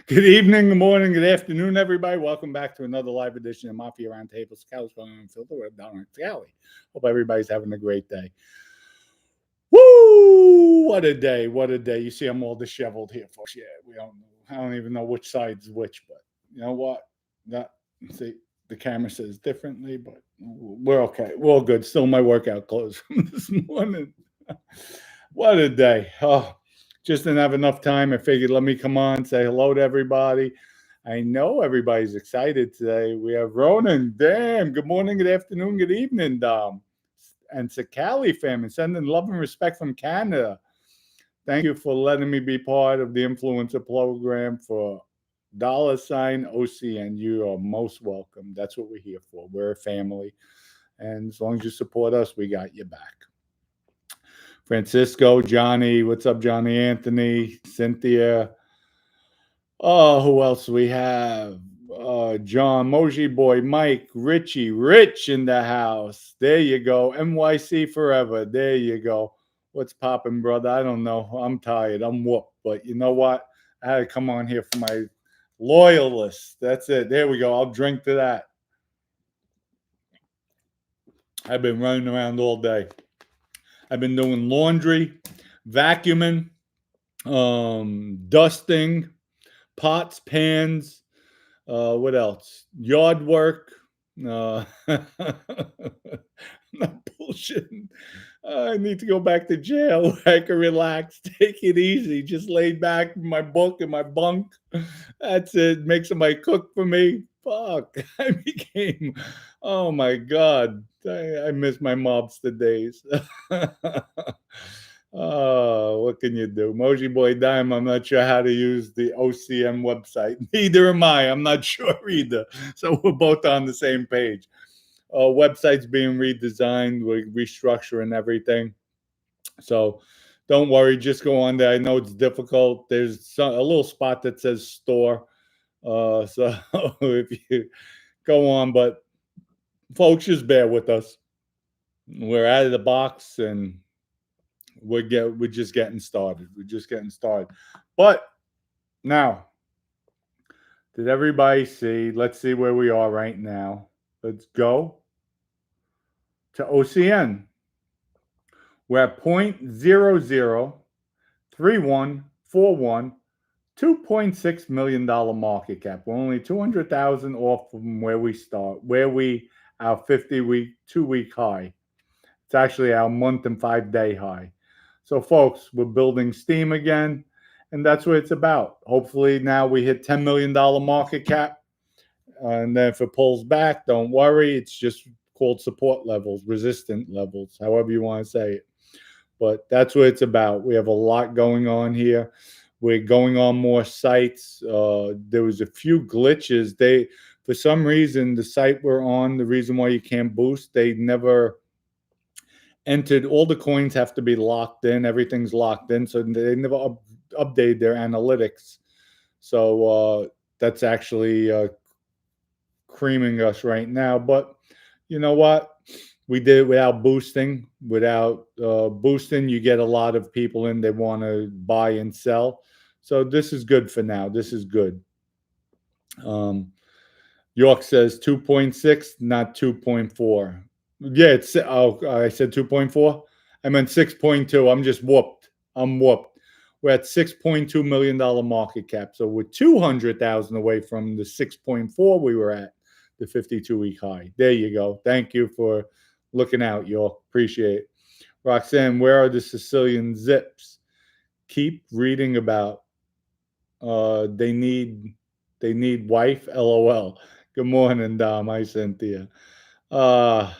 Good evening, good morning, good afternoon, everybody. Welcome back to another live edition of Mafia Roundtable. Cicale's going on filter with Dominick Cicale. Hope everybody's having a great day. Woo! What a day! What a day! You see, I'm all disheveled here, folks. Yeah, I don't even know which side's which, but you know what? See, the camera says differently, but we're okay. We're all good. Still my workout clothes from this morning. What a day! Oh, just didn't have enough time. I figured let me come on, say hello to everybody. I know everybody's excited today. We have Ronan. Damn. Good morning, good afternoon, good evening, Dom. And Cicale family, sending love and respect from Canada. Thank you for letting me be part of the influencer program for $OCN. You are most welcome. That's what we're here for. We're a family. And as long as you support us, we got your back. Francisco, Johnny, what's up, Johnny Anthony, Cynthia. Oh, who else we have? John, Moji Boy, Mike, Richie, Rich in the house. There you go. NYC forever. There you go. What's popping, brother? I don't know. I'm tired. I'm whooped. But you know what? I had to come on here for my loyalists. That's it. There we go. I'll drink to that. I've been running around all day. I've been doing laundry, vacuuming, dusting, pots, pans. What else? Yard work. I'm not bullshitting. I need to go back to jail where I can relax, take it easy, just lay back in my book in my bunk. That's it. Make somebody cook for me. Fuck. Oh my God. I miss my mobster days. Oh, what can you do? Moji Boy Dime, I'm not sure how to use the OCM website. Neither am I. I'm not sure either. So we're both on the same page. Website's being redesigned. We're restructuring everything. So don't worry. Just go on there. I know it's difficult. There's a little spot that says store. So if you go on, but folks, just bear with us. We're out of the box and we're just getting started. We're just getting started. But now, did everybody see? Let's see where we are right now. Let's go to OCN. We're at 0.003141, $2.6 million market cap. We're only 200,000 off from where we start, our 50-week, 2-week high. It's actually our month and 5-day high. So, folks, we're building steam again, and that's what it's about. Hopefully, now we hit $10 million market cap, and then if it pulls back, don't worry. It's just called support levels, resistant levels, however you want to say it. But that's what it's about. We have a lot going on here. We're going on more sites. There was a few glitches. For some reason, the site we're on, the reason why you can't boost, they never entered. All the coins have to be locked in. Everything's locked in. So they never update their analytics. So that's actually creaming us right now. But you know what? We did it without boosting. Without boosting, you get a lot of people in. They want to buy and sell. So this is good for now. This is good. York says 2.6, not 2.4. Yeah, I said 2.4. I meant 6.2. I'm just whooped. I'm whooped. We're at $6.2 million market cap. So we're 200,000 away from the 6.4 we were at, the 52-week high. There you go. Thank you for looking out, York. Appreciate it. Roxanne, where are the Sicilian zips? Keep reading about. They need wife. LOL. Good morning, Dom. Hi, Cynthia. I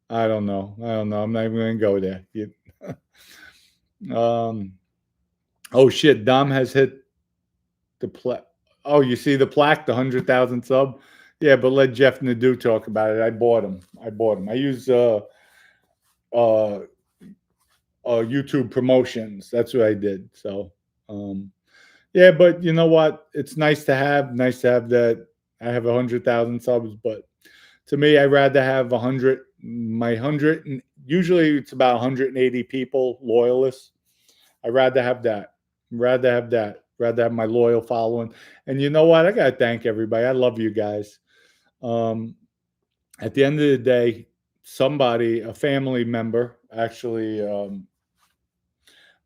don't know. I'm not even going to go there. Oh, shit. Dom has hit the plaque. Oh, you see the plaque, the 100,000 sub? Yeah, but let Jeff Nadeau talk about it. I bought him. I use YouTube promotions. That's what I did. So, yeah, but you know what? It's nice to have that. I have 100,000 subs, but to me, I'd rather have 100. My 100, usually it's about 180 people, loyalists. I'd rather have that. rather have my loyal following. And you know what? I got to thank everybody. I love you guys. Um, at the end of the day, somebody, a family member, actually,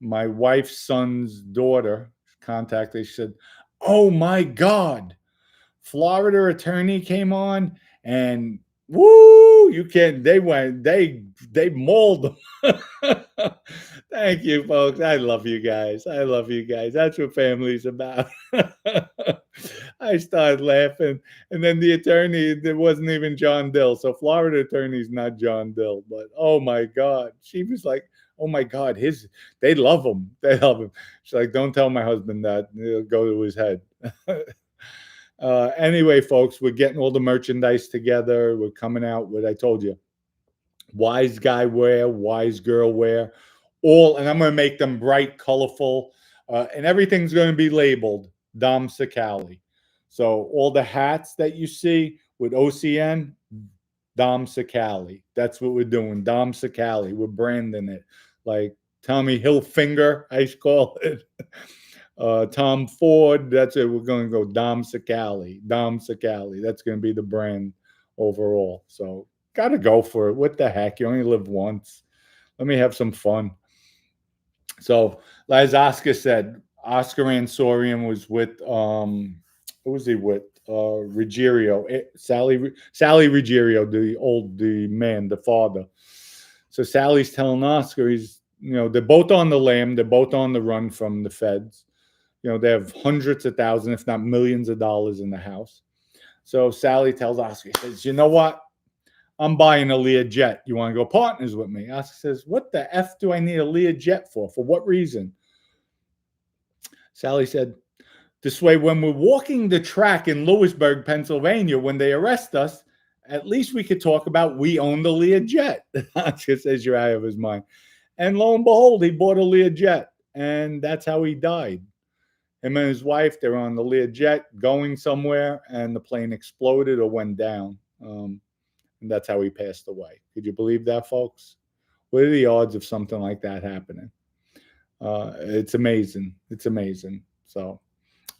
my wife's son's daughter contacted. She said, "Oh my God, Florida attorney came on and woo, you can they mauled them." Thank you, folks. I love you guys. I love you guys. That's what family's about. I started laughing. And then the attorney, there wasn't even John Dill. So Florida attorney's not John Dill. But oh my God. She was like, oh my God, they love him. They love him. She's like, don't tell my husband that. It'll go to his head. Anyway, folks, we're getting all the merchandise together. We're coming out with, I told you, wise guy wear, wise girl wear, all, and I'm going to make them bright, colorful, and everything's going to be labeled Dom Cicale. So all the hats that you see with OCN, Dom Cicale. That's what we're doing. Dom Cicale. We're branding it like Tommy Hilfiger, I call it. Tom Ford. That's it. We're going to go Dom Cicale. Dom Cicale. That's going to be the brand overall. So got to go for it. What the heck? You only live once. Let me have some fun. So, as Oscar said, Oscar Ansorian was with who was he with? Ruggiero, Sally Ruggiero, the man, the father. So Sally's telling Oscar, they're both on the lam, they're both on the run from the feds. They have hundreds of thousands, if not millions of dollars in the house. So Sally tells Oscar, he says, you know what? I'm buying a Learjet. You want to go partners with me? Oscar says, what the F do I need a Learjet for? For what reason? Sally said, this way, when we're walking the track in Lewisburg, Pennsylvania, when they arrest us, at least we could talk about we own the Learjet. Oscar says you're out of his mind. And lo and behold, he bought a Learjet. And that's how he died. Him and his wife, they're on the Learjet going somewhere, and the plane exploded or went down. And that's how he passed away. Could you believe that, folks? What are the odds of something like that happening? It's amazing. It's amazing. So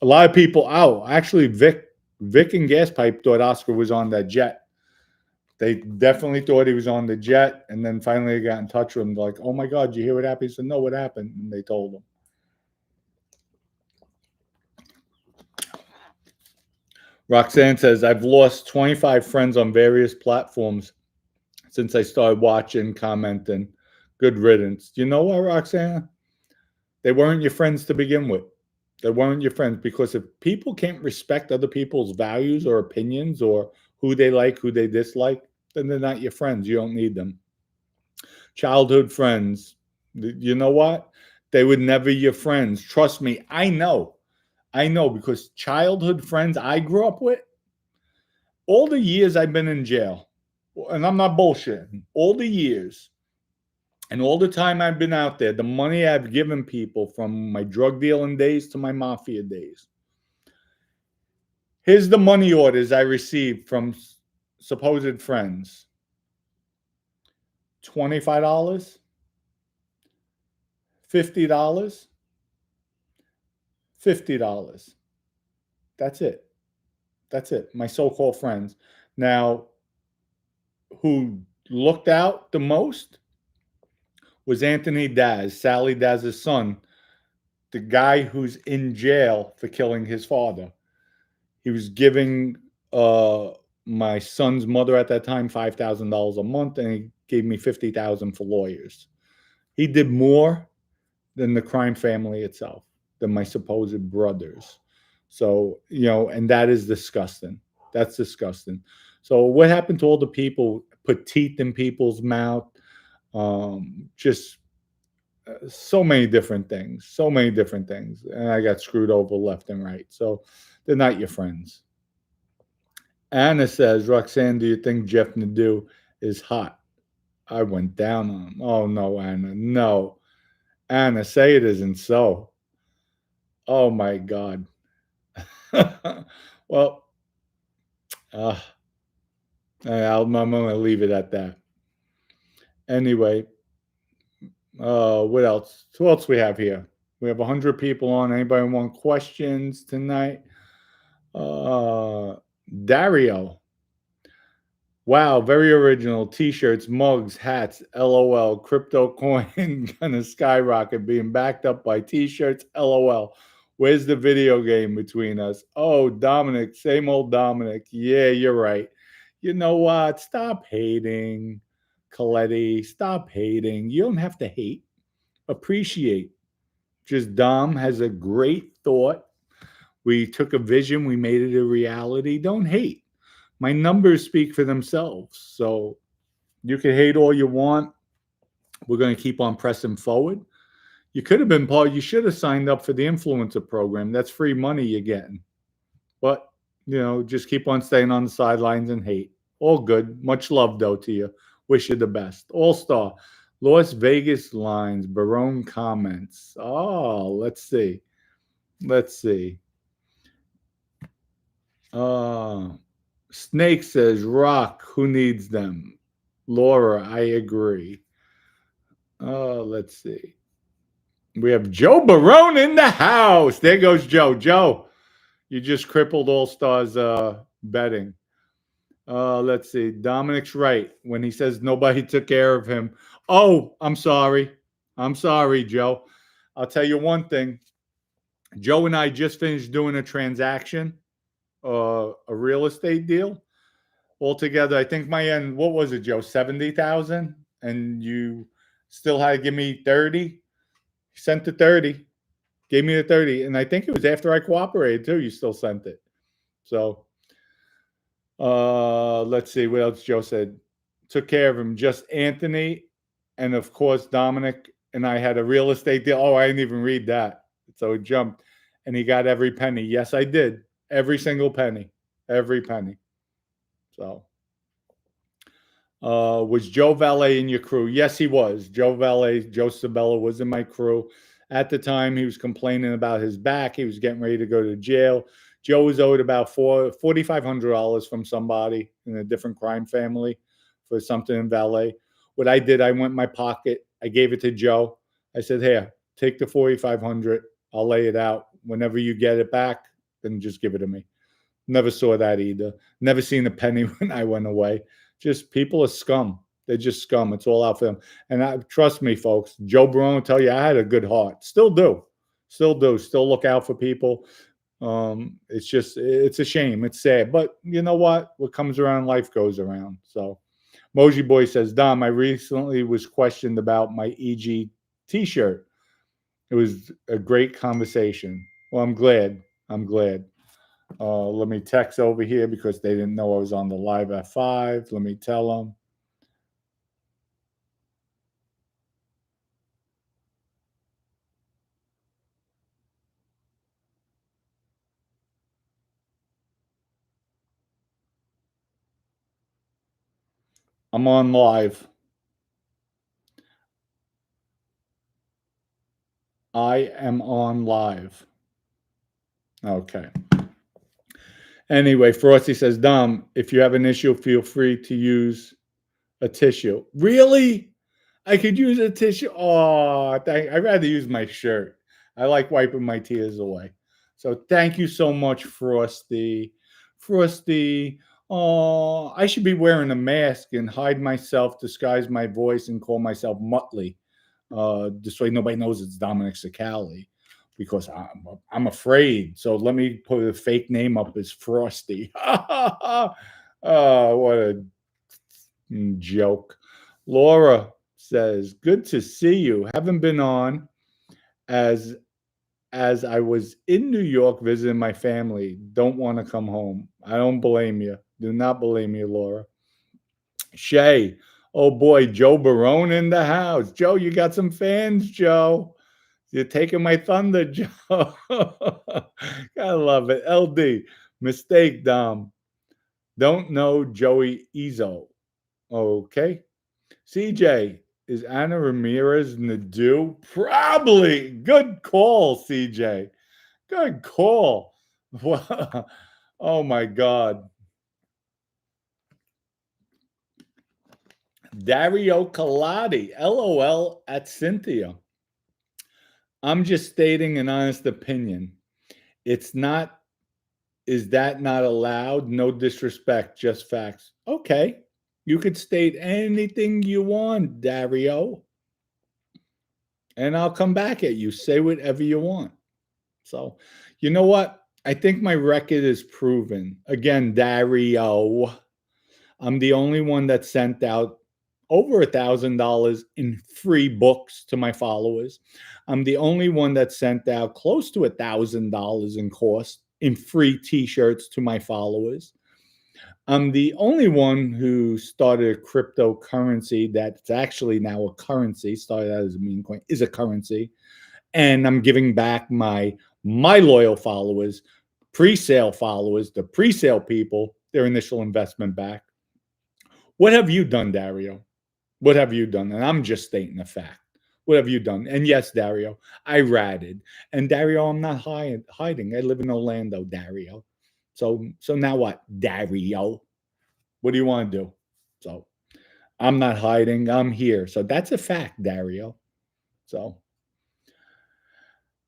a lot of people, actually, Vic and Gaspipe thought Oscar was on that jet. They definitely thought he was on the jet. And then finally they got in touch with him. Like, oh my God, did you hear what happened? He said, no, what happened? And they told him. Roxanne says, I've lost 25 friends on various platforms since I started watching, commenting. Good riddance. You know what, Roxanne? They weren't your friends to begin with. They weren't your friends, because if people can't respect other people's values or opinions or who they like, who they dislike, then they're not your friends. You don't need them. Childhood friends, you know what? They were never your friends. Trust me, I know, because childhood friends I grew up with, all the years I've been in jail, and I'm not bullshitting, all the years and all the time I've been out there, the money I've given people from my drug dealing days to my Mafia days. Here's the money orders I received from supposed friends. $25, $50, $50. That's it. That's it. My so-called friends. Now, who looked out the most was Anthony Daz, Sally Daz's son, the guy who's in jail for killing his father. He was giving my son's mother at that time $5,000 a month, and he gave me $50,000 for lawyers. He did more than the crime family itself, than my supposed brothers. So, and that is disgusting. That's disgusting. So what happened to all the people, put teeth in people's mouth, just so many different things, and I got screwed over left and right. So they're not your friends. Anna says, Roxanne, do you think Jeff Nadeau is hot? I went down on him. Oh no, Anna, no. Anna, say it isn't so. Oh my God. Well, I'm going to leave it at that. Anyway, what else? What else we have here? We have 100 people on. Anybody want questions tonight? Dario. Wow, very original. T-shirts, mugs, hats, LOL. Crypto coin gonna skyrocket, being backed up by T-shirts, LOL. Where's the video game between us? Oh, Dominic, same old Dominic. Yeah, you're right. You know what? Stop hating, Coletti. Stop hating. You don't have to hate. Appreciate. Just Dom has a great thought. We took a vision, we made it a reality. Don't hate. My numbers speak for themselves. So you can hate all you want. We're going to keep on pressing forward. You could have been part, you should have signed up for the influencer program. That's free money you're getting. But, just keep on staying on the sidelines and hate. All good. Much love, though, to you. Wish you the best. All star. Las Vegas lines. Barone comments. Oh, let's see. Let's see. Snake says, Rock, who needs them? Laura, I agree. Let's see. We have Joe Barone in the house. There goes Joe. Joe, you just crippled All Stars betting. Let's see. Dominic's right when he says nobody took care of him. Oh, I'm sorry. I'm sorry, Joe. I'll tell you one thing. Joe and I just finished doing a transaction, a real estate deal. Altogether, I think my end, what was it, Joe? 70,000, and you still had to give me 30. Sent the 30, gave me the 30, and I think it was after I cooperated too. You still sent it. So, let's see what else Joe said. Took care of him. Just Anthony, and of course Dominic and I had a real estate deal. Oh, I didn't even read that, so it jumped, and he got every penny. Yes, I did. Every single penny. Every penny. So. Was Joe Valet in your crew? Yes, he was. Joe Valet, Joe Sabella was in my crew. At the time, he was complaining about his back. He was getting ready to go to jail. Joe was owed about $4,500 from somebody in a different crime family for something in Valet. What I did, I went in my pocket. I gave it to Joe. I said, here, take the $4,500. I'll lay it out. Whenever you get it back, then just give it to me. Never saw that either. Never seen a penny when I went away. Just people are scum. They're just scum. It's all out for them. And trust me, folks, Joe Barone will tell you I had a good heart. Still do. Still do. Still look out for people. It's a shame. It's sad. But you know what? What comes around, life goes around. So Moji Boy says, Dom, I recently was questioned about my EG t-shirt. It was a great conversation. Well, I'm glad. I'm glad. Let me text over here because they didn't know I was on the live at 5. Let me tell them. I'm on live. I am on live. Okay. Anyway, Frosty says, Dom, if you have an issue, feel free to use a tissue. Really? I could use a tissue? Oh, I'd rather use my shirt. I like wiping my tears away. So thank you so much, Frosty. Frosty, oh, I should be wearing a mask and hide myself, disguise my voice, and call myself Muttley. This way nobody knows it's Dominick Cicale because I'm afraid. So let me put a fake name up as Frosty. Oh, what a joke. Laura says, good to see you. Haven't been on as I was in New York visiting my family. Don't want to come home. I don't blame you. Do not blame you, Laura. Shay, oh boy, Joe Barone in the house. Joe, you got some fans, Joe. You're taking my thunder, Joe. I love it. LD, mistake, Dom. Don't know Joey Izzo. Okay. CJ, is Anna Ramirez Nadeau? Probably. Good call, CJ. Good call. Oh my God. Dario Colati, LOL at Cynthia. I'm just stating an honest opinion. It's not, is that not allowed? No disrespect, just facts. Okay. You could state anything you want, Dario, and I'll come back at you. Say whatever you want. So, you know what? I think my record is proven. Again, Dario, I'm the only one that sent out over $1,000 in free books to my followers. I'm the only one that sent out close to $1,000 in cost in free T-shirts to my followers. I'm the only one who started a cryptocurrency that's actually now a currency. Started out as a meme coin, is a currency, and I'm giving back my loyal followers, pre-sale followers, the pre-sale people, their initial investment back. What have you done, Dario? What have you done? And I'm just stating the fact. What have you done? And yes, Dario, I ratted. And Dario, I'm not hiding. I live in Orlando, Dario. So now what, Dario? What do you want to do? So I'm not hiding. I'm here. So that's a fact, Dario. So,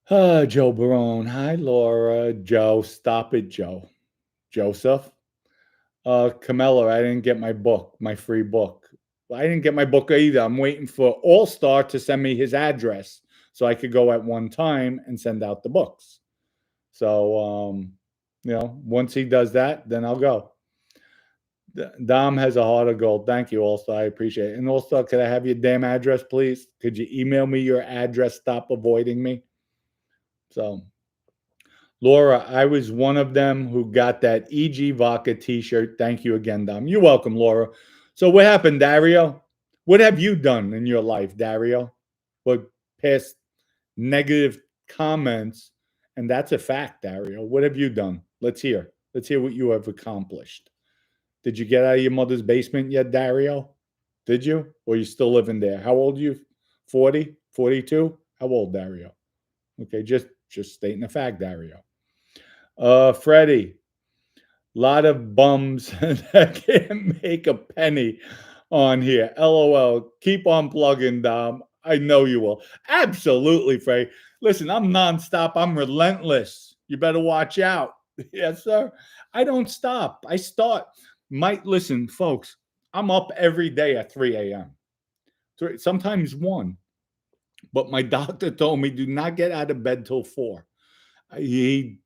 Joe Barone. Hi, Laura. Joe, stop it, Joe. Joseph. Camelo, I didn't get my book, my free book. I didn't get my book either. I'm waiting for All Star to send me his address so I could go at one time and send out the books. So, once he does that, then I'll go. Dom has a heart of gold. Thank you, All Star. I appreciate it. And All Star, could I have your damn address, please? Could you email me your address? Stop avoiding me. So, Laura, I was one of them who got that EG Vodka t-shirt. Thank you again, Dom. You're welcome, Laura. So what happened, Dario? What have you done in your life, Dario? What past negative comments? And that's a fact, Dario. What have you done? Let's hear. Let's hear what you have accomplished. Did you get out of your mother's basement yet, Dario? Did you? Or are you still living there? How old are you? 40? 42? How old, Dario? Okay, just stating the fact, Dario. Freddie, lot of bums that can't make a penny on here. LOL. Keep on plugging, Dom. I know you will. Absolutely, Freddie. Listen, I'm nonstop. I'm relentless. You better watch out. Yes, sir. I don't stop. I start. Listen, folks, I'm up every day at 3 a.m. Sometimes 1. But my doctor told me do not get out of bed till 4. He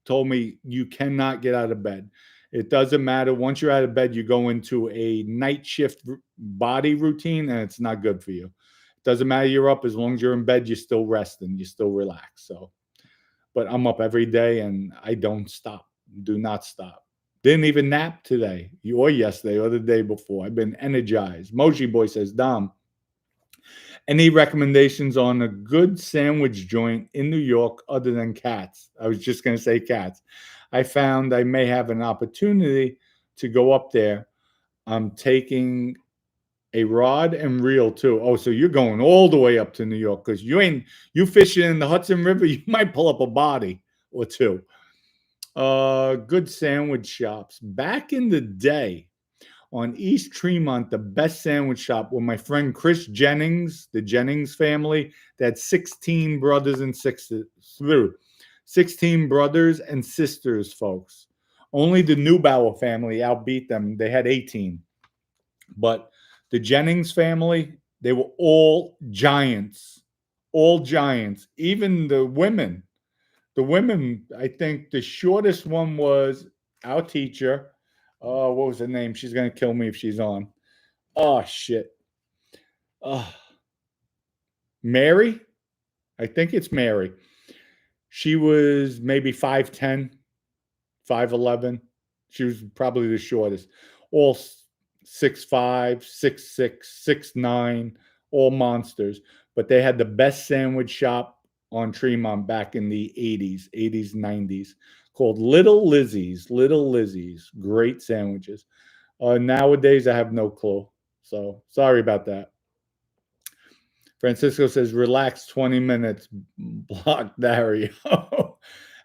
told me you cannot get out of bed. It doesn't matter. Once you're out of bed, you go into a night shift body routine, and it's not good for you. It doesn't matter you're up. As long as you're in bed, you're still resting. You're still relaxed. So, but I'm up every day, and I don't stop. Do not stop. Didn't even nap today or yesterday or the day before. I've been energized. Moji Boy says, Dom, any recommendations on a good sandwich joint in New York other than Katz? I was just going to say Katz. I found I may have an opportunity to go up there. I'm taking a rod and reel too. Oh, so you're going all the way up to New York because you fishing in the Hudson River. You might pull up a body or two. Good sandwich shops. Back in the day, on East Tremont, the best sandwich shop with my friend Chris Jennings, the Jennings family, that had 16 brothers and sisters. 16 brothers and sisters, folks. Only the Neubauer family outbeat them. They had 18. But the Jennings family, they were all giants. All giants. Even the women. The women, I think the shortest one was our teacher. What was her name? She's going to kill me if she's on. Oh, shit. Mary? I think it's Mary. She was maybe 5'10", 5'11". She was probably the shortest. All 6'5", 6'6", 6'9", all monsters. But they had the best sandwich shop on Tremont back in the 80s, 90s, called Little Lizzie's. Little Lizzie's. Great sandwiches. Nowadays, I have no clue. So sorry about that. Francisco says, relax 20 minutes, block Dario.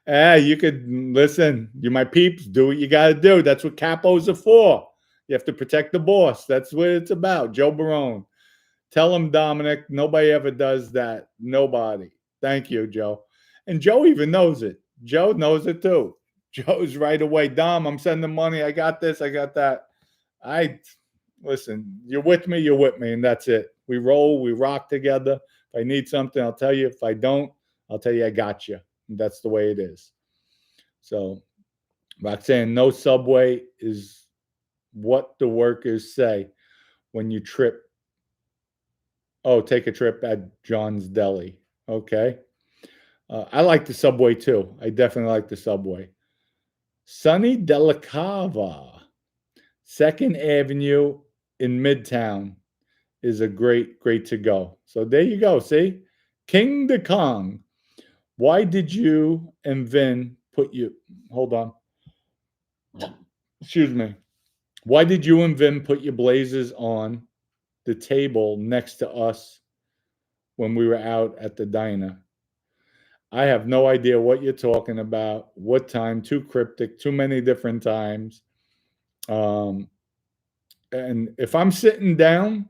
You could listen. You my peeps, do what you got to do. That's what capos are for. You have to protect the boss. That's what it's about. Joe Barone. Tell him, Dominic, nobody ever does that. Nobody. Thank you, Joe. And Joe even knows it. Joe knows it too. Joe's right away. Dom, I'm sending money. I got this. I got that. I listen. You're with me. You're with me, and that's it. We roll. We rock together. If I need something, I'll tell you. If I don't, I'll tell you I got you. And that's the way it is. So, Roxanne, no subway is what the workers say when you trip. Oh, take a trip at John's Deli. Okay. I like the subway too. I definitely like the subway. Sunny Della Cava, Second Avenue in Midtown is a great to go. So there you go. See, King the Kong. Why did you and Vin put you? Hold on. Excuse me. Why did you and Vin put your blazers on the table next to us when we were out at the diner? I have no idea what you're talking about. What time? Too cryptic. Too many different times. And if I'm sitting down,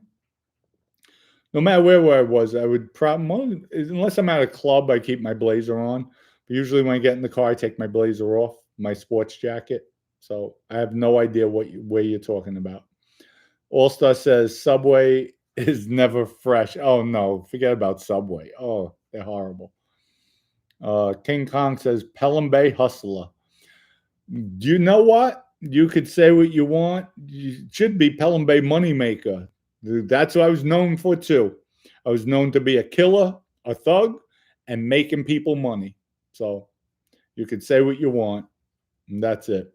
no matter where I was, I would probably, unless I'm at a club, I keep my blazer on. But usually when I get in the car, I take my blazer off, my sports jacket. So I have no idea where you're talking about. All Star says Subway is never fresh. Oh no, forget about Subway. Oh, they're horrible. King Kong says Pelham Bay Hustler. Do you know what? You could say what you want. You should be Pelham Bay Moneymaker. That's what I was known for too. I was known to be a killer, a thug, and making people money. So you could say what you want, and that's it.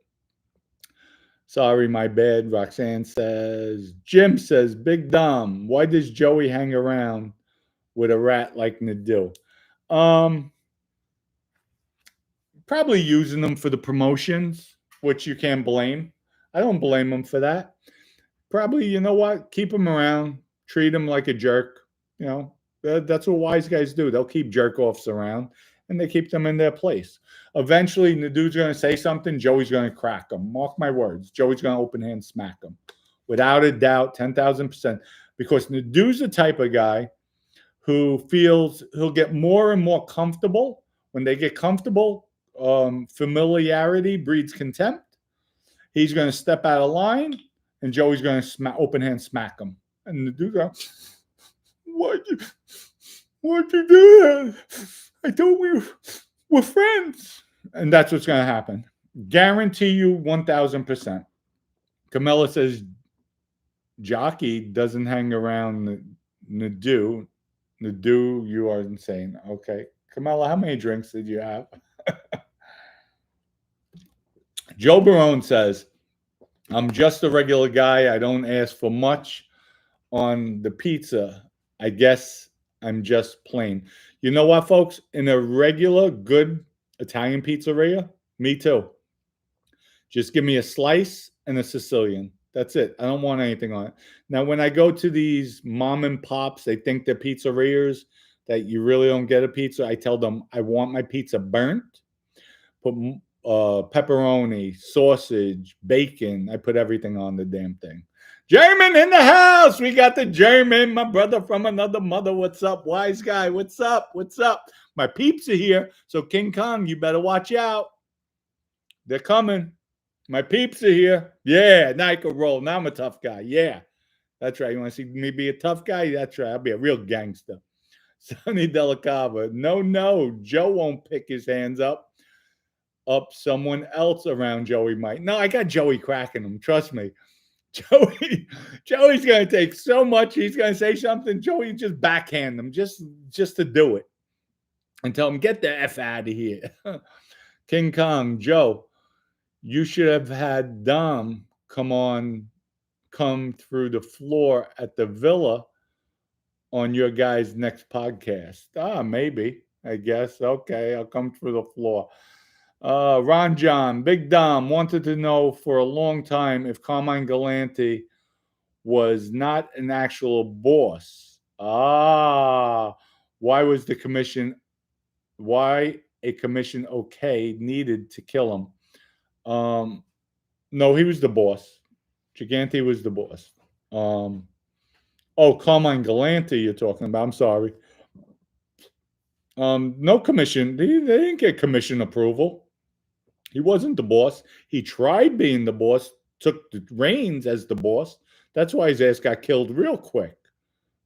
Sorry, my bad. Roxanne says, Jim says, Big Dom, why does Joey hang around with a rat like Nadeau? Probably using them for the promotions, which you can't blame. I don't blame them for that. Probably, you know what? Keep them around. Treat them like a jerk. You know, that's what wise guys do. They'll keep jerk offs around and they keep them in their place. Eventually, the dude's going to say something. Joey's going to crack them. Mark my words. Joey's going to open hand smack them. Without a doubt, 10,000%. Because the dude's the type of guy who feels he'll get more and more comfortable. When they get comfortable, familiarity breeds contempt. He's going to step out of line, and Joey's going to open hand smack him. And the dude goes, why'd you do that? I thought we were friends. And that's what's going to happen. Guarantee you 1,000%. Camilla says, Jockey doesn't hang around Nadeau. Nadeau, you are insane. Okay. Camilla, how many drinks did you have? Joe Barone says, I'm just a regular guy. I don't ask for much on the pizza. I guess I'm just plain. You know what, folks? In a regular, good Italian pizzeria, me too. Just give me a slice and a Sicilian. That's it. I don't want anything on it. Now, when I go to these mom and pops, they think they're pizzerias, that you really don't get a pizza. I tell them I want my pizza burnt. Put pepperoni, sausage, bacon. I put everything on the damn thing. German in the house. We got the German, my brother from another mother. What's up, wise guy? What's up? What's up? My peeps are here. So King Kong, you better watch out. They're coming. My peeps are here. Yeah, now I can roll. Now I'm a tough guy. Yeah, that's right. You want to see me be a tough guy? That's right. I'll be a real gangster. Sonny Della Cava. No. Joe won't pick his hands up. Someone else around Joey might. No, I got Joey cracking him. Trust me. Joey's going to take so much. He's going to say something. Joey just backhand him just to do it and tell him, get the F out of here. King Kong, Joe, you should have had Dom come through the floor at the villa on your guys' next podcast. Maybe, I guess. Okay, I'll come through the floor. Ron John, Big Dom wanted to know for a long time if Carmine Galante was not an actual boss. Why a commission okay needed to kill him? No, he was the boss. Gigante was the boss. Carmine Galante you're talking about. I'm sorry. No commission. They didn't get commission approval. He wasn't the boss. He tried being the boss, took the reins as the boss. That's why his ass got killed real quick,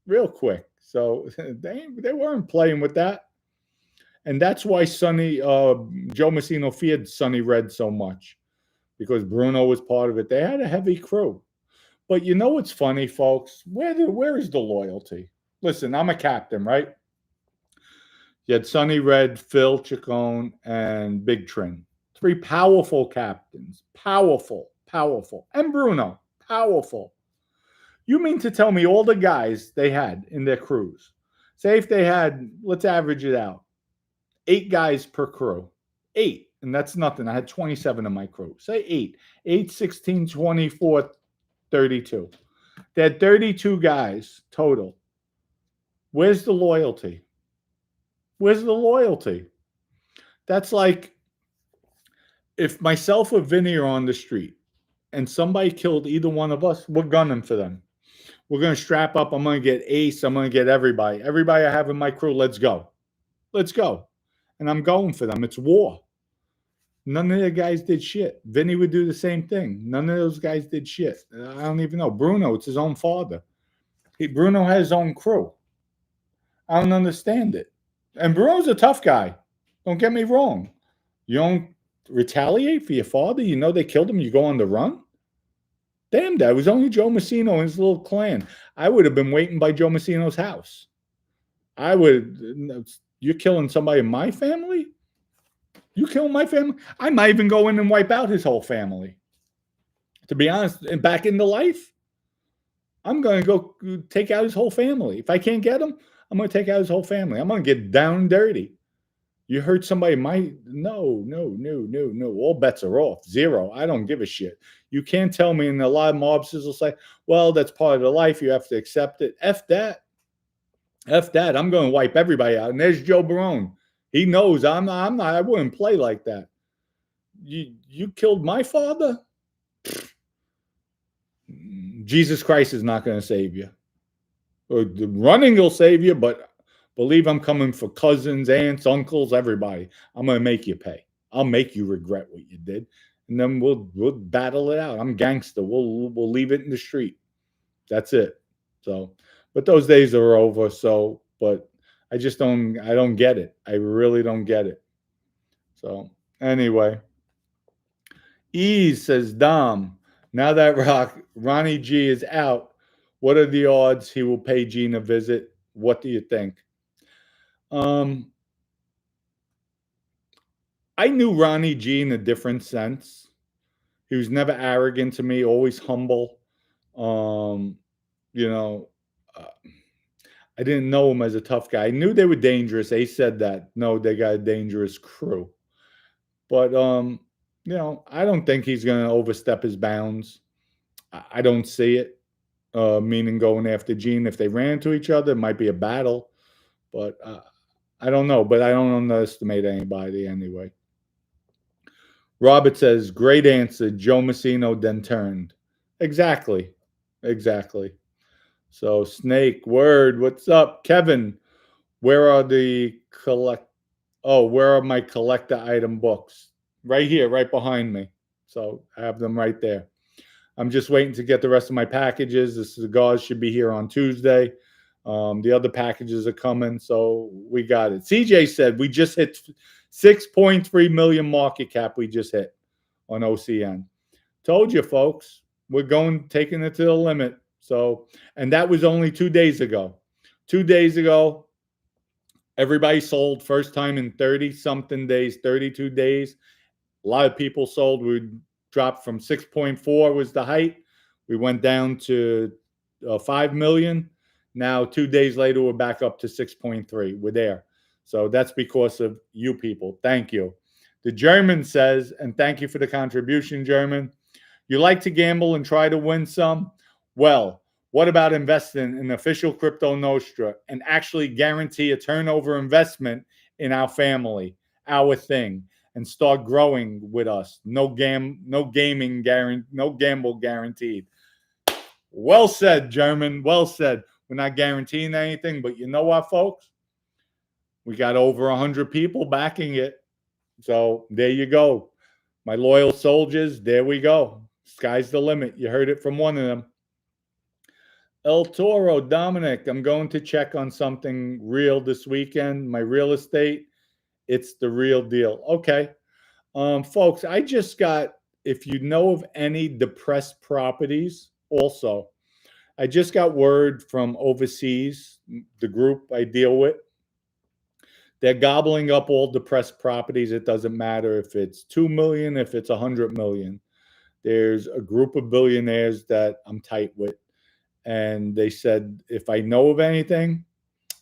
real quick. So they weren't playing with that, and that's why Joe Messino feared Sonny Red so much, because Bruno was part of it. They had a heavy crew. But you know what's funny, folks? Where is the loyalty? Listen, I'm a captain, right? You had Sonny Red, Phil Chacon, and Big Trin. Three powerful captains. Powerful, powerful. And Bruno, powerful. You mean to tell me all the guys they had in their crews, say if they had, let's average it out, 8 guys per crew. 8. And that's nothing. I had 27 in my crew. Say 8. 8, 16, 24, 32. They had 32 guys total. Where's the loyalty? Where's the loyalty? That's like if myself or Vinny are on the street and somebody killed either one of us, we're gunning for them. We're going to strap up. I'm going to get Ace. I'm going to get everybody. Everybody I have in my crew, let's go. Let's go. And I'm going for them. It's war. None of the guys did shit. Vinny would do the same thing. None of those guys did shit. I don't even know. Bruno, it's his own father. Bruno has his own crew. I don't understand it. And Bruno's a tough guy. Don't get me wrong. You don't retaliate for your father. You know they killed him. You go on the run. Damn, that was only Joe Messino and his little clan. I would have been waiting by Joe Messino's house. I would. You're killing somebody in my family? You killing my family? I might even go in and wipe out his whole family. To be honest, and back into life, I'm going to go take out his whole family. If I can't get him, I'm going to take out his whole family. I'm going to get down and dirty. You hurt somebody, no. All bets are off. Zero. I don't give a shit. You can't tell me, and a lot of mobsters will say, well, that's part of the life. You have to accept it. F that. F that. I'm going to wipe everybody out. And there's Joe Barone. He knows I'm not, I wouldn't play like that. You killed my father? Jesus Christ is not going to save you. Or the running will save you, but believe I'm coming for cousins, aunts, uncles, everybody. I'm going to make you pay. I'll make you regret what you did. And then we'll battle it out. I'm gangster. We'll leave it in the street. That's it. So, but those days are over. So, but I don't get it. I really don't get it. So anyway, Ease says, Dom, now that Ronnie G is out, what are the odds he will pay Gene a visit? What do you think? I knew Ronnie G in a different sense. He was never arrogant to me, always humble. I didn't know him as a tough guy. I knew they were dangerous. They said that. No, they got a dangerous crew. But, I don't think he's going to overstep his bounds. I don't see it, meaning going after Gene. If they ran into each other, it might be a battle. But I don't know. But I don't underestimate anybody anyway. Robert says, great answer. Joe Messino then turned. Exactly. So Snake, word, what's up? Kevin, where are my collector item books? Right here, right behind me. So I have them right there. I'm just waiting to get the rest of my packages. The cigars should be here on Tuesday. The other packages are coming, so we got it. CJ said we just hit 6.3 million market cap. We just hit on OCN. Told you, folks, we're taking it to the limit. So, and that was only 2 days ago. 2 days ago, everybody sold first time in 30-something days, 32 days. A lot of people sold. We dropped from 6.4 was the height. We went down to 5 million. Now, 2 days later, we're back up to 6.3. We're there. So that's because of you people. Thank you. The German says, and thank you for the contribution, German. You like to gamble and try to win some? Well, what about investing in official Crypto Nostra and actually guarantee a turnover investment in our family, our thing, and start growing with us? No gamble guaranteed. Well said, German. Well said. We're not guaranteeing anything, but you know what, folks? We got over 100 people backing it. So there you go. My loyal soldiers, there we go. Sky's the limit. You heard it from one of them. El Toro, Dominic, I'm going to check on something real this weekend. My real estate, it's the real deal. Okay. Folks, I just got, if you know of any depressed properties, also, I just got word from overseas, the group I deal with. They're gobbling up all depressed properties. It doesn't matter if it's 2 million, if it's 100 million. There's a group of billionaires that I'm tight with. And they said, if I know of anything,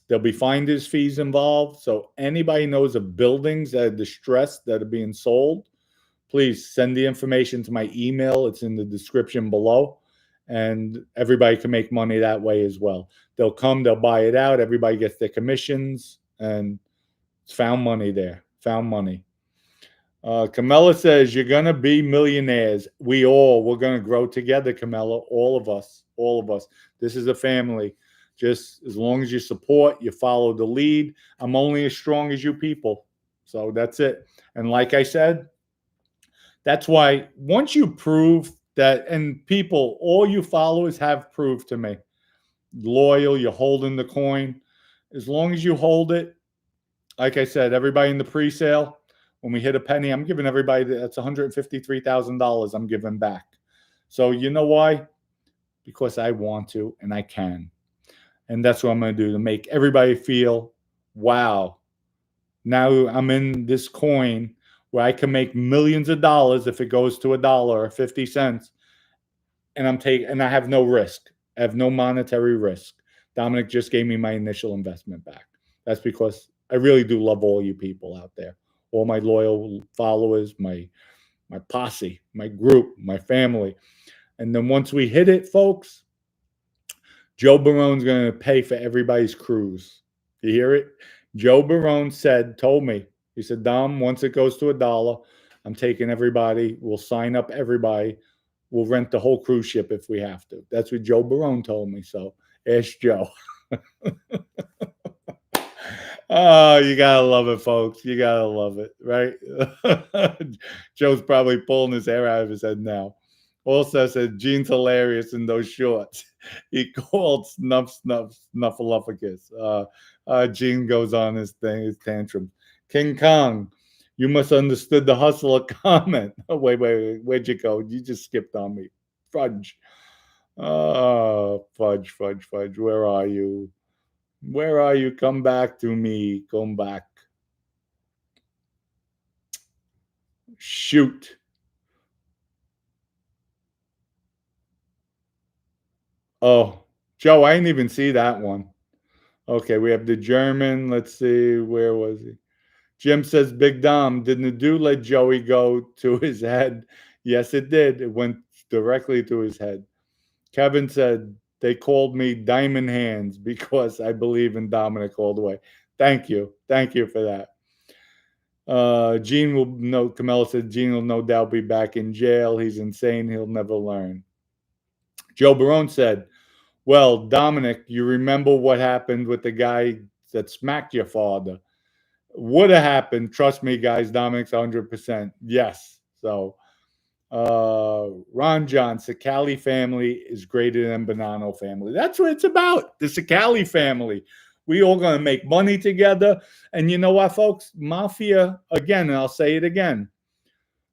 there'll be finder's fees involved. So anybody knows of buildings that are distressed that are being sold, please send the information to my email. It's in the description below. And everybody can make money that way as well. They'll come, they'll buy it out. Everybody gets their commissions, and it's found money there. Found money. Camilla says, you're going to be millionaires. We're going to grow together, Camilla. All of us. This is a family. Just as long as you support, you follow the lead. I'm only as strong as you people. So that's it. And like I said, that's why once you prove that, and people, all you followers have proved to me, loyal, you're holding the coin. As long as you hold it, like I said, everybody in the pre-sale, when we hit a penny, I'm giving everybody, that's $153,000 I'm giving back. So you know why? Because I want to and I can. And that's what I'm going to do, to make everybody feel, wow, now I'm in this coin where I can make millions of dollars if it goes to $1 or 50 cents. And I have no risk. I have no monetary risk. Dominic just gave me my initial investment back. That's because I really do love all you people out there, all my loyal followers, my posse, my group, my family. And then once we hit it, folks, Joe Barone's going to pay for everybody's cruise. You hear it? Joe Barone told me, he said, Dom, once it goes to $1, I'm taking everybody. We'll sign up everybody. We'll rent the whole cruise ship if we have to. That's what Joe Barone told me. So ask Joe. Oh, you gotta love it, folks. You gotta love it, right? Joe's probably pulling his hair out of his head now. Also said, Gene's hilarious in those shorts. He called Snuffleupagus. Gene goes on his thing, his tantrum. King Kong, you must understood the hustler comment. Oh, wait, where'd you go? You just skipped on me. Fudge. Oh, fudge. Where are you? Where are you? Come back to me. Come back. Shoot. Oh, Joe, I didn't even see that one. Okay, we have the German. Let's see. Where was he? Jim says, Big Dom, didn't the dude let Joey go to his head? Yes, it did. It went directly to his head. Kevin said, they called me Diamond Hands because I believe in Dominic all the way. Thank you. Thank you for that. Gene will know, Camilla said, Gene will no doubt be back in jail. He's insane. He'll never learn. Joe Barone said, well, Dominic, you remember what happened with the guy that smacked your father? Would have happened. Trust me, guys. Dominic's 100%. Yes. So, Ron John, Cicale family is greater than Bonanno family. That's what it's about. The Cicale family. We all going to make money together. And you know what, folks? Mafia, again, and I'll say it again.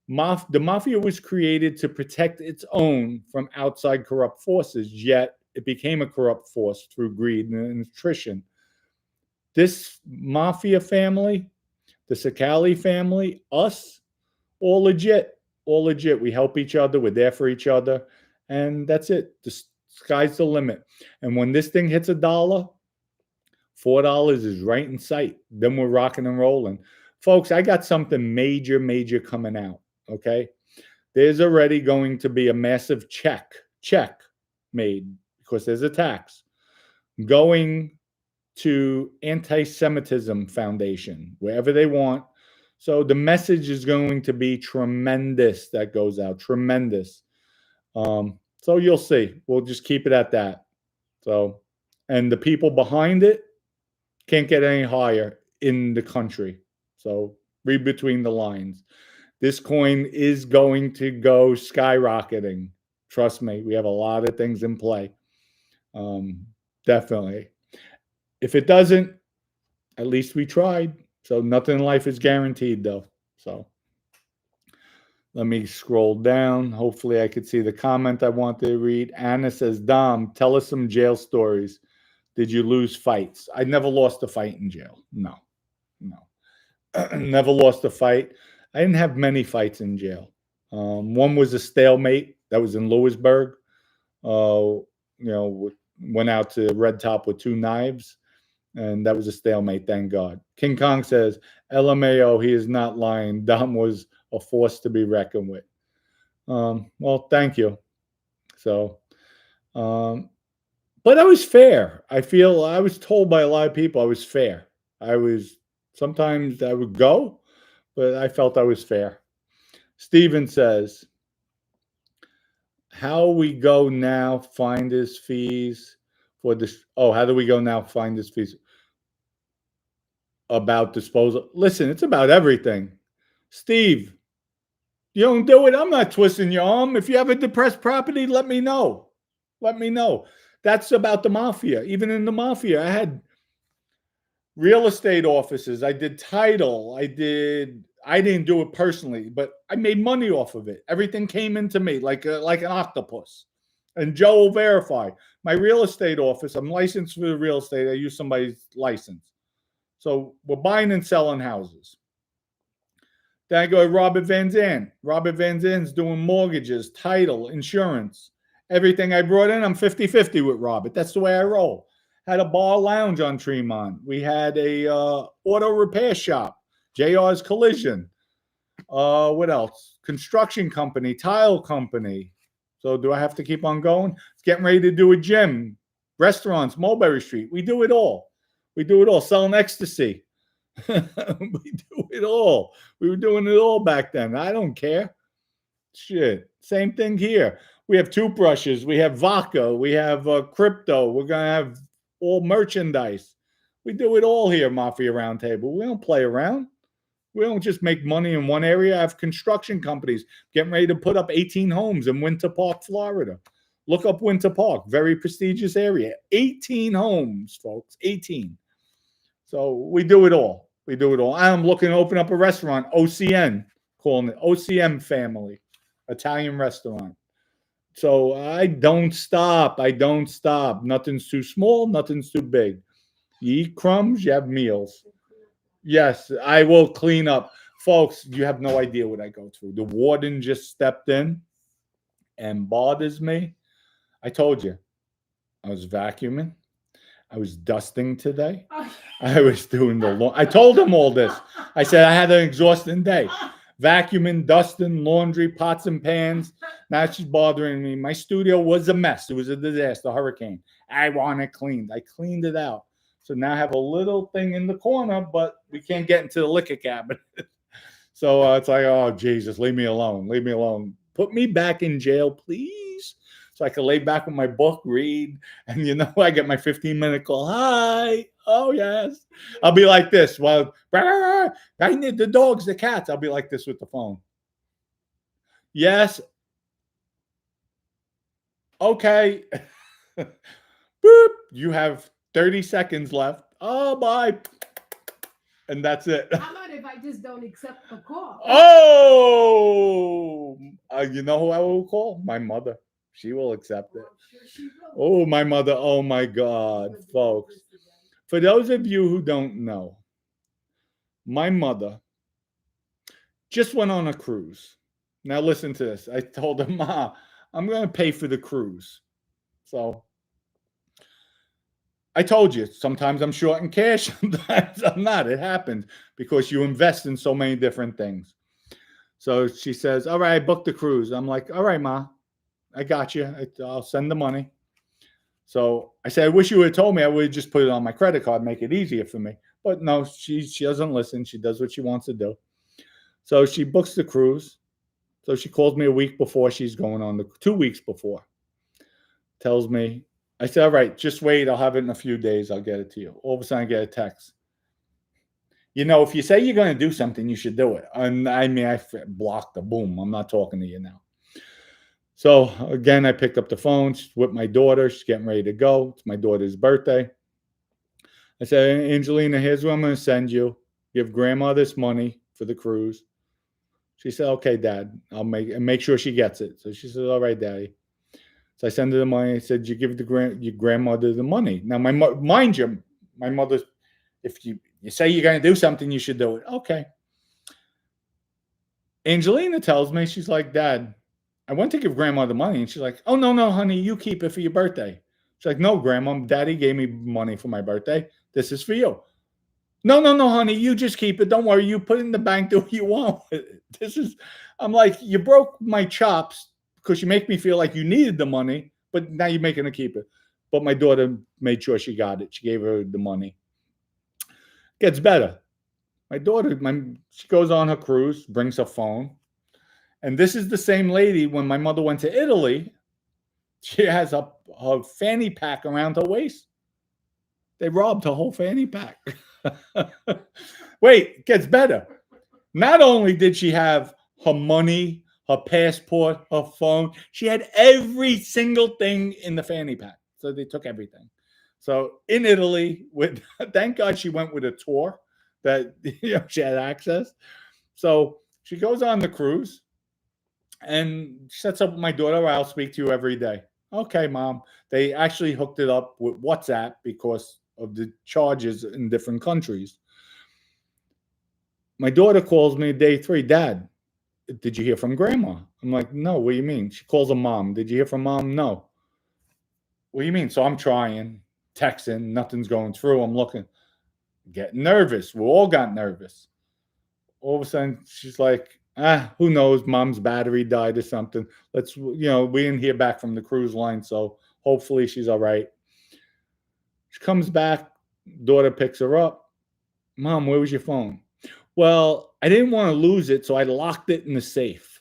The Mafia was created to protect its own from outside corrupt forces, yet it became a corrupt force through greed and attrition. This Mafia family, the Cicale family, us, all legit. All legit. We help each other. We're there for each other. And that's it. The sky's the limit. And when this thing hits $1, $4 is right in sight. Then we're rocking and rolling. Folks, I got something major coming out. Okay. There's already going to be a massive check made, because there's a tax going to Anti-Semitism Foundation, wherever they want. So the message is going to be tremendous that goes out. Tremendous. So you'll see. We'll just keep it at that. So, and the people behind it can't get any higher. in the country. So read between the lines. This coin is going to go skyrocketing. Trust me, we have a lot of things in play. Definitely. If it doesn't, at least we tried. So nothing in life is guaranteed, though. So let me scroll down. Hopefully, I could see the comment I wanted to read. Anna says, Dom, tell us some jail stories. Did you lose fights? I never lost a fight in jail. No. Never lost a fight. I didn't have many fights in jail. One was a stalemate. That was in Lewisburg. Went out to Red Top with 2 knives, and that was a stalemate, thank God. King Kong says, LMAO, he is not lying. Dom was a force to be reckoned with. Well, thank you. So, but I was fair. I feel I was told by a lot of people I was fair. Sometimes I would go, but I felt I was fair. Steven says, how we go now find his fees for this. Oh, how do we go now find his fees about disposal? Listen, it's about everything. Steve, you don't do it, I'm not twisting your arm. If you have a depressed property, let me know. Let me know. That's about the Mafia. Even in the Mafia, I had real estate offices. I did title. I didn't do it personally, but I made money off of it. Everything came into me like an octopus. And Joe will verify. My real estate office, I'm licensed for the real estate. I use somebody's license. So we're buying and selling houses. Then I go to Robert Van Zandt. Robert Van Zandt's doing mortgages, title, insurance. Everything I brought in, I'm 50-50 with Robert. That's the way I roll. Had a bar lounge on Tremont. We had a auto repair shop, JR's Collision. What else? Construction company, tile company. So do I have to keep on going? It's getting ready to do a gym, restaurants, Mulberry Street. We do it all. We do it all. Selling ecstasy. We do it all. We were doing it all back then. I don't care. Shit. Same thing here. We have toothbrushes. We have vodka. We have crypto. We're going to have all merchandise. We do it all here, Mafia Roundtable. We don't play around. We don't just make money in one area. I have construction companies getting ready to put up 18 homes in Winter Park, Florida. Look up Winter Park, very prestigious area. 18 homes, folks, 18. So we do it all. We do it all. I'm looking to open up a restaurant, OCN, calling it OCM Family, Italian restaurant. So I don't stop. I don't stop. Nothing's too small. Nothing's too big. You eat crumbs, you have meals. Yes, I will clean up. Folks, you have no idea what I go through. The warden just stepped in and bothers me. I told you, I was vacuuming. I was dusting today. I was doing the lawn. I told him all this. I said I had an exhausting day. Vacuuming, dusting, laundry, pots and pans. Now she's bothering me. My studio was a mess. It was a disaster, hurricane. I want it cleaned. I cleaned it out. So now I have a little thing in the corner, but we can't get into the liquor cabinet. So it's like, oh, Jesus, leave me alone. Leave me alone. Put me back in jail, please. So I can lay back with my book, read. And, I get my 15-minute call. Hi. Oh, yes. I'll be like this. Well, I need the dogs, the cats. I'll be like this with the phone. Yes. Okay. Boop. You have 30 seconds left. Oh, bye. And that's it. How about if I just don't accept the call? Oh, you know who I will call? My mother. She will accept it. Sure she will. Oh, my mother. Oh, my God, folks. For those of you who don't know, my mother just went on a cruise. Now listen to this. I told her, Ma, I'm going to pay for the cruise. So I told you, sometimes I'm short in cash, sometimes I'm not. It happens because you invest in so many different things. So she says, all right, I booked the cruise. I'm like, all right, Ma, I got you. I'll send the money. So I said, I wish you would have told me. I would have just put it on my credit card, make it easier for me. But no, she doesn't listen. She does what she wants to do. So she books the cruise. So she calls me a week before she's going on 2 weeks before. Tells me, I said, all right, just wait. I'll have it in a few days. I'll get it to you. All of a sudden I get a text. If you say you're going to do something, you should do it. And I mean, blocked the boom. I'm not talking to you now. So again, I picked up the phone with my daughter. She's getting ready to go. It's my daughter's birthday. I said, Angelina, here's what I'm going to send you. Give grandma this money for the cruise. She said, okay, Dad, I'll make sure she gets it. So she said, all right, Daddy. So I sent her the money. I said, you give your grandmother the money. Now, mind you, my mother, if you say you're going to do something, you should do it. Okay. Angelina tells me, she's like, Dad, I went to give grandma the money. And she's like, oh, no, honey, you keep it for your birthday. She's like, no, grandma, daddy gave me money for my birthday. This is for you. No, honey, you just keep it. Don't worry. You put it in the bank, do what you want with it. I'm like, you broke my chops because you make me feel like you needed the money, but now you're making her keep it. But my daughter made sure she got it. She gave her the money. Gets better. My daughter, she goes on her cruise, brings her phone. And this is the same lady when my mother went to Italy. She has her fanny pack around her waist. They robbed her whole fanny pack. Wait, it gets better. Not only did she have her money, her passport, her phone, she had every single thing in the fanny pack. So they took everything. So in Italy, thank God she went with a tour that she had access. So she goes on the cruise and sets up with my daughter. I'll speak to you every day. Okay, Mom. They actually hooked it up with WhatsApp because of the charges in different countries. My daughter calls me day 3. Dad, did you hear from Grandma? I'm like, no, what do you mean? She calls her mom. Did you hear from Mom? No. What do you mean? So I'm trying, texting, nothing's going through. I'm looking, getting nervous. We all got nervous. All of a sudden, she's like, who knows? Mom's battery died or something. We didn't hear back from the cruise line, so hopefully she's all right. She comes back, daughter picks her up. Mom, where was your phone? Well, I didn't want to lose it, so I locked it in the safe.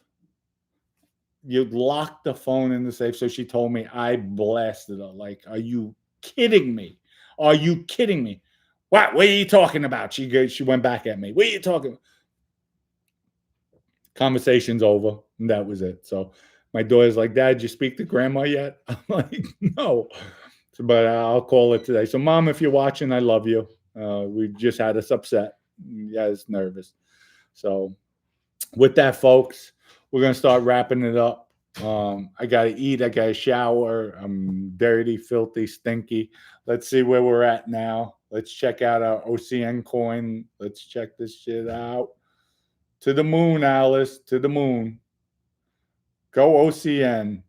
You locked the phone in the safe. So she told me. I blasted her. Like, are you kidding me? Are you kidding me? What are you talking about? She went back at me. What are you talking about? Conversation's over. And that was it. So my daughter's like, Dad, did you speak to Grandma yet? I'm like, no. But I'll call it today. So, Mom, if you're watching, I love you. We just had us upset. Yeah, it's nervous. So with that, folks, we're going to start wrapping it up. I got to eat. I got to shower. I'm dirty, filthy, stinky. Let's see where we're at now. Let's check out our OCN coin. Let's check this shit out. To the moon, Alice. To the moon. Go OCN.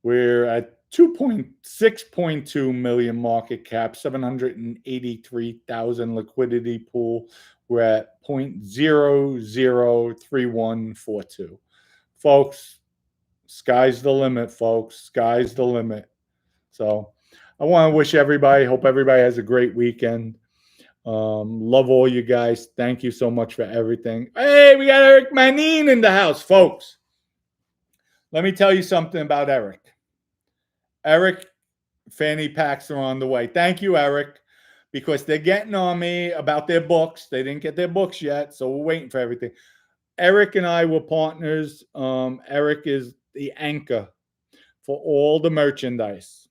We're at 6.2 million market cap, 783,000 liquidity pool. We're at 0.003142. Folks, sky's the limit, folks. Sky's the limit. So I want to wish everybody, hope everybody has a great weekend. Love all you guys. Thank you so much for everything. Hey, we got Eric Manin in the house, folks. Let me tell you something about Eric. Eric, fanny packs are on the way. Thank you, Eric, because they're getting on me about their books. They didn't get their books yet, so we're waiting for everything. Eric and I were partners. Eric is the anchor for all the merchandise.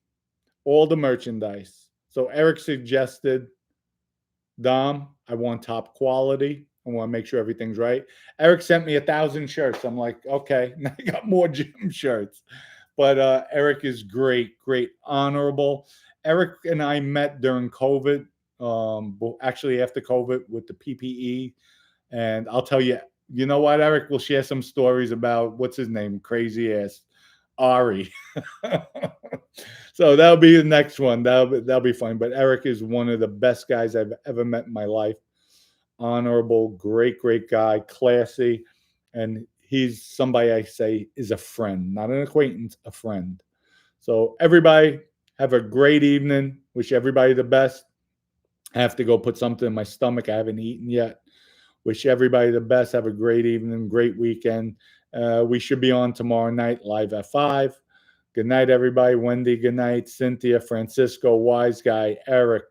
So Eric suggested, Dom, I want top quality. I want to make sure everything's right. Eric sent me 1,000 shirts. I'm like, okay, now I got more gym shirts. But Eric is great, honorable. Eric and I met during COVID, actually after COVID with the PPE. And I'll tell you, you know what, Eric? We'll share some stories about, what's his name? Crazy ass Ari. So that'll be the next one. That'll be fun. But Eric is one of the best guys I've ever met in my life. Honorable, great guy, classy. And he's somebody I say is a friend, not an acquaintance, a friend. So everybody have a great evening. Wish everybody the best. I have to go put something in my stomach. I haven't eaten yet. Wish everybody the best. Have a great evening, great weekend. We should be on tomorrow night live at 5. Good night, everybody. Wendy, good night. Cynthia, Francisco, Wise Guy, Eric,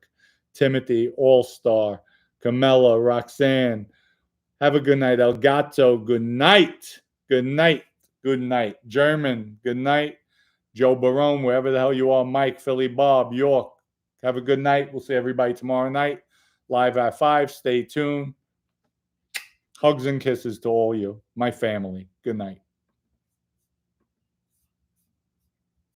Timothy, All-Star, Camilla, Roxanne. Have a good night. Elgato, good night. Good night. Good night. German, good night. Joe Barone, wherever the hell you are. Mike, Philly, Bob, York. Have a good night. We'll see everybody tomorrow night. Live at 5. Stay tuned. Hugs and kisses to all you, my family. Good night.